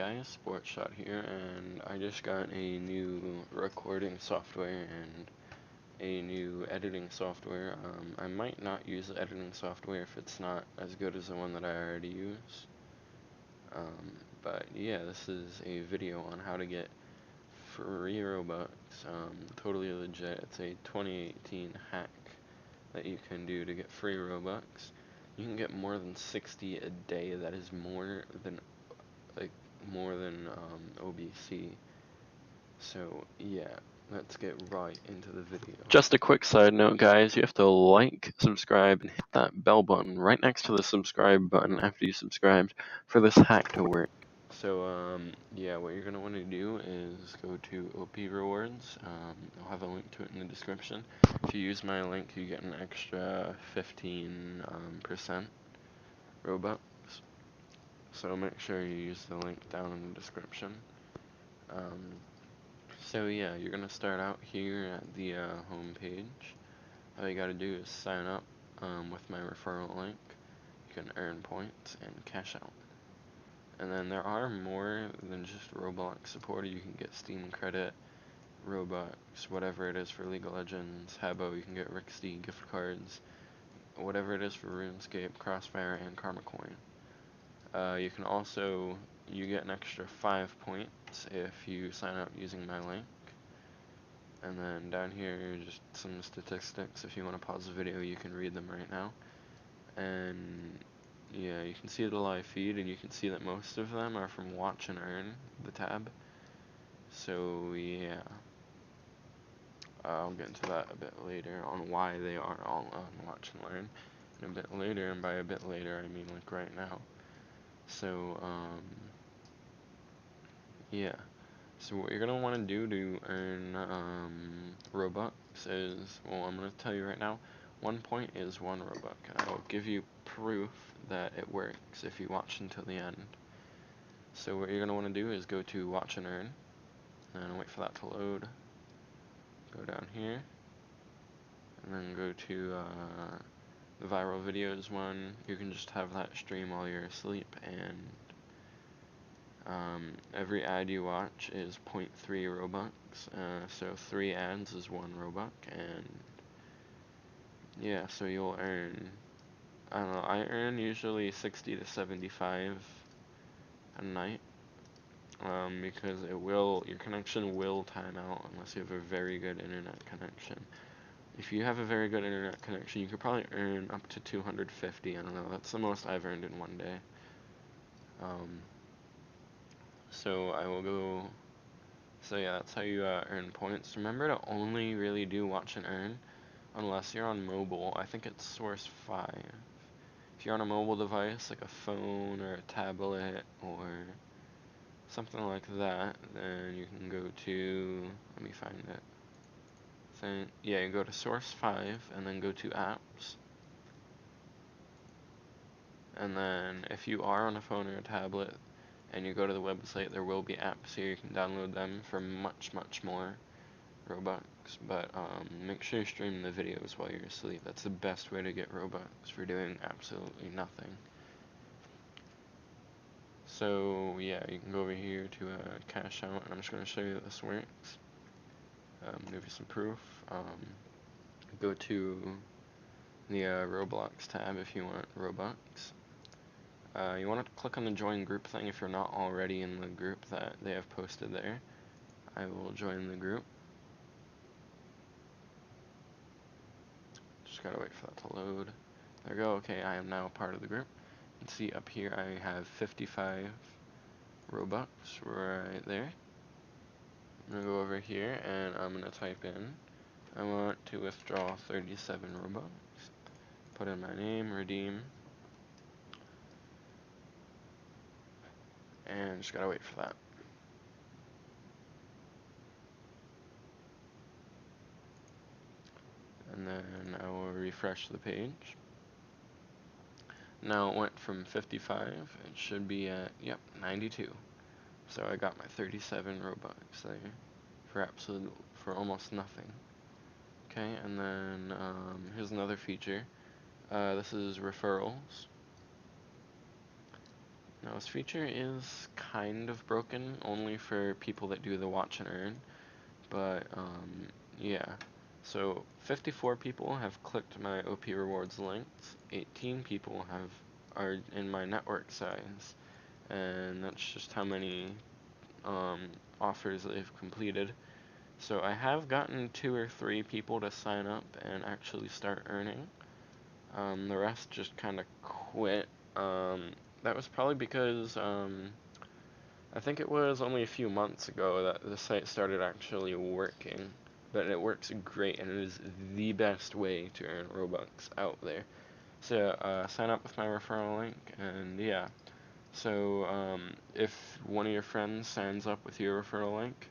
guys, Sports Shot here, and I just got a new recording software and a new editing software. I might not use the editing software if it's not as good as the one that I already use. But yeah, this is a video on how to get free Robux, totally legit. It's a 2018 hack that you can do to get free Robux. You can get more than 60 a day. That is more than OBC. So yeah, let's get right into the video. Just a quick side note, guys, you have to like, subscribe, and hit that bell button right next to the subscribe button after you subscribed for this hack to work. So yeah, what you're going to want to do is go to OP Rewards. I'll have a link to it in the description. If you use my link, you get an extra 15% Robux. So make sure you use the link down in the description. So yeah, you're gonna start out here at the home page. All you gotta do is sign up with my referral link. You can earn points and cash out. And then there are more than just Roblox supported. You can get Steam credit, Robux, whatever it is for League of Legends, Habbo. You can get Rixty gift cards, whatever it is for RuneScape, Crossfire, and Karma Coin. You can also, you get an extra 5 points if you sign up using my link. And then down here, just some statistics. If you want to pause the video, you can read them right now. And yeah, you can see the live feed, and you can see that most of them are from Watch and Earn, the tab. So yeah, I'll get into that a bit later on why they are all on Watch and Learn. And a bit later, and by a bit later, I mean like right now. So, yeah. So what you're going to want to do to earn Robux is, well, I'm going to tell you right now, 1 point is 1 Robux. And I'll give you proof that it works if you watch until the end. So what you're going to want to do is go to Watch and Earn, and wait for that to load. Go down here, and then go to the viral videos one. You can just have that stream while you're asleep, and every ad you watch is 0.3 Robux, so 3 ads is 1 Robux, and yeah, so you'll earn, I don't know, I earn usually 60 to 75 a night, because your connection will time out unless you have a very good internet connection. If you have a very good internet connection, you could probably earn up to 250, I don't know, that's the most I've earned in one day. So I will go, so yeah, that's how you earn points. Remember to only really do Watch and Earn unless you're on mobile. I think it's source 5. If you're on a mobile device, like a phone or a tablet or something like that, then you can go to, let me find it. Yeah, you go to source 5 and then go to apps. And then if you are on a phone or a tablet and you go to the website, there will be apps here. You can download them for much, much more Robux. But make sure you stream the videos while you're asleep. That's the best way to get Robux for doing absolutely nothing. So yeah, you can go over here to cash out, and I'm just going to show you that this works. Give you some proof. Go to the Roblox tab if you want Robux. You want to click on the join group thing if you're not already in the group that they have posted there. I will join the group. Just gotta wait for that to load. There we go. Okay, I am now part of the group. You can see up here I have 55 Robux right there. I'm gonna go over here and I'm gonna type in, I want to withdraw 37 Robux. Put in my name, redeem, and just gotta wait for that. And then I will refresh the page. Now it went from 55, it should be at, yep, 92. So I got my 37 Robux there for almost nothing. Okay, and then here's another feature. This is referrals. Now this feature is kind of broken, only for people that do the watch and earn, but yeah. So 54 people have clicked my OP rewards links, 18 people are in my network size, and that's just how many offers they've completed. So I have gotten 2 or 3 people to sign up and actually start earning. The rest just kind of quit. That was probably because I think it was only a few months ago that the site started actually working. But it works great, and it is the best way to earn Robux out there. So sign up with my referral link, and yeah. So if one of your friends signs up with your referral link,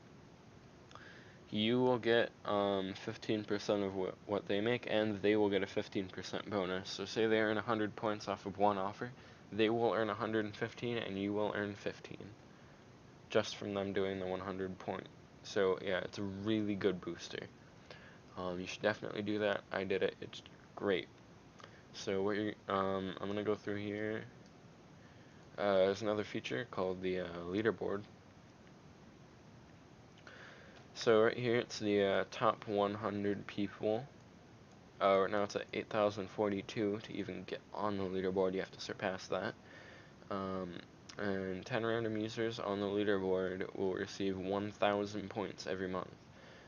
you will get 15% of what they make, and they will get a 15% bonus. So say they earn 100 points off of one offer, they will earn 115, and you will earn 15, just from them doing the 100 point. So yeah, it's a really good booster. You should definitely do that. I did it. It's great. So what I'm gonna go through here. There's another feature called the leaderboard. So right here, it's the top 100 people. Right now it's at 8,042. To even get on the leaderboard, you have to surpass that. And 10 random users on the leaderboard will receive 1,000 points every month.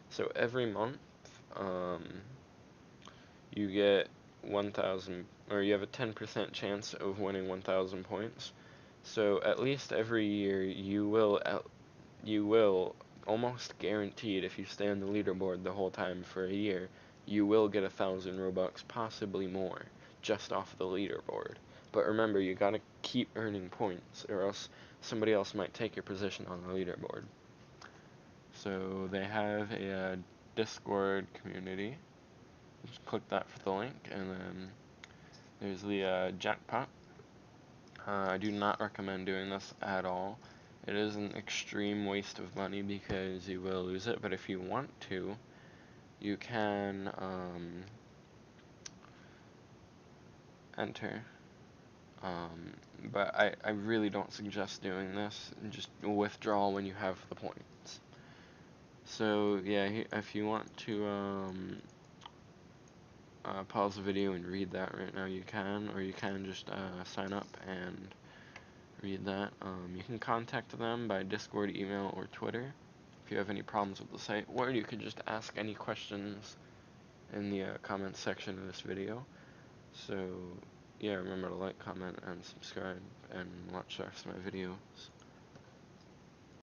So every month, you get 1,000, or you have a 10% chance of winning 1,000 points. So at least every year, you will almost guaranteed, if you stay on the leaderboard the whole time for a year, you will get 1,000 Robux, possibly more, just off the leaderboard. But remember, you gotta keep earning points, or else somebody else might take your position on the leaderboard. So they have a Discord community. Just click that for the link, and then there's the jackpot. I do not recommend doing this at all. It is an extreme waste of money because you will lose it, but if you want to, you can enter. But I really don't suggest doing this. Just withdraw when you have the points. So yeah, if you want to pause the video and read that right now, you can, or you can just sign up and read that. You can contact them by Discord, email, or Twitter if you have any problems with the site, or you could just ask any questions in the comments section of this video. So yeah, remember to like, comment, and subscribe, and watch the rest of my videos.